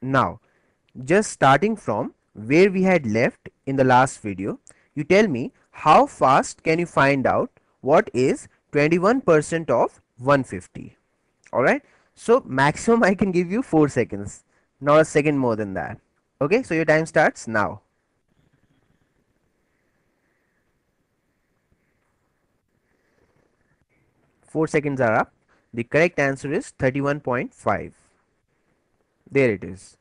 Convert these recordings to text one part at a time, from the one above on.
Now, just starting from where we had left in the last video, you tell me how fast can you find out what is 21% of 150. Alright, so maximum I can give you 4 seconds, not a second more than that. Okay, so your time starts now. 4 seconds are up. The correct answer is 31.5. There it is.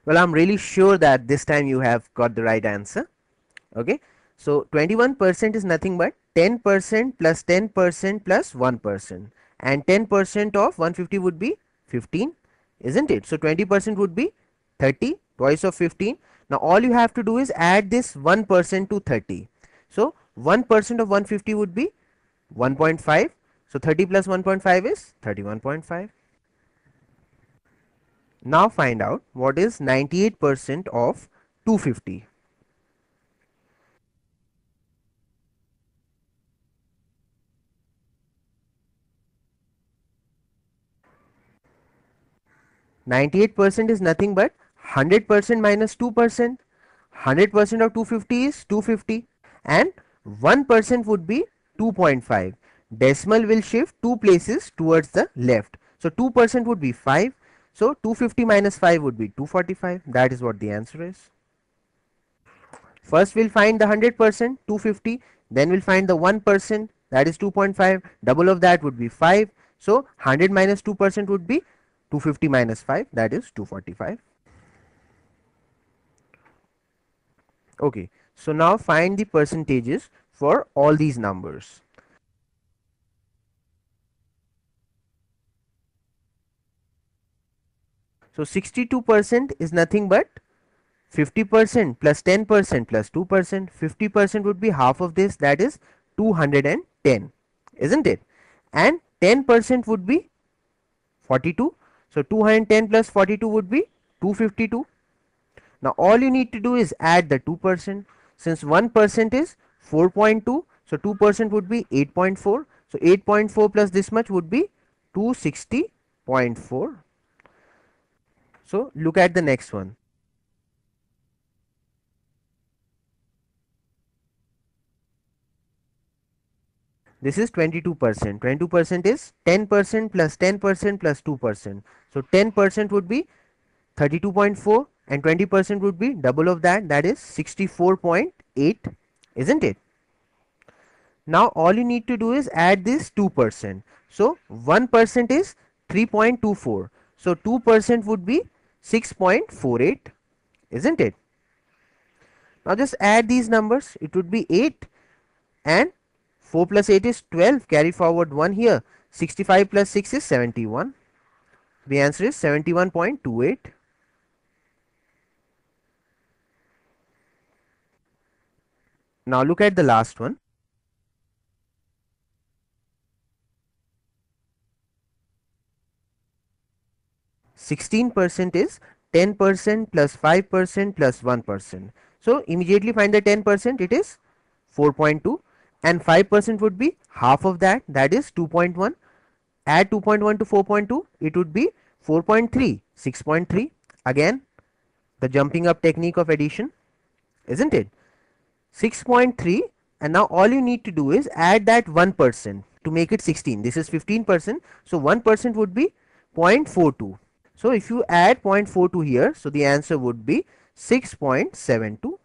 Well, I'm really sure that this time you have got the right answer. Okay, so 21% is nothing but 10% plus 10% plus 1%, and 10% of 150 would be 15, isn't it? So 20% would be 30, twice of 15. Now all you have to do is add this 1% to 30. So 1% of 150 would be 1.5. So 30 plus 1.5 is 31.5. Now find out what is 98% of 250. 98% is nothing but 100% minus 2%. 100% of 250 is 250, and 1% would be 2.5. Decimal will shift 2 places towards the left. So 2% would be 5. So 250 minus 5 would be 245. That is what the answer is. First we'll find the 100%, 250. Then we'll find the 1%, that is 2.5. Double of that would be 5. So 100 minus 2% would be 250 minus 5, that is 245. Okay, so now find the percentages for all these numbers. So 62% is nothing but 50% plus 10% plus 2%. 50% would be half of this, that is 210, isn't it? And 10% would be 42. So 210 plus 42 would be 252. Now all you need to do is add the 2%. Since 1% is 4.2, so 2% would be 8.4. So 8.4 plus this much would be 260.4. So look at the next one. This is 22%. 22% is 10% plus 10% plus 2%. So 10% would be 32.4, and 20% would be double of that, that is 64.8, isn't it? Now all you need to do is add this 2%. So 1% is 3.24. So 2% would be 6.48, isn't it? Now just add these numbers. It would be 8, and 4 plus 8 is 12. Carry forward 1 here. 65 plus 6 is 71. The answer is 71.28. Now look at the last one. 16% is 10% plus 5% plus 1%. So immediately find the 10%, it is 4.2, and 5% would be half of that, that is 2.1. Add 2.1 to 4.2, it would be 4.3, 6.3. Again, the jumping up technique of addition, isn't it? 6.3, and now all you need to do is add that 1% to make it 16. This is 15%, so 1% would be 0.42. So if you add 0.42 here, so the answer would be 6.72.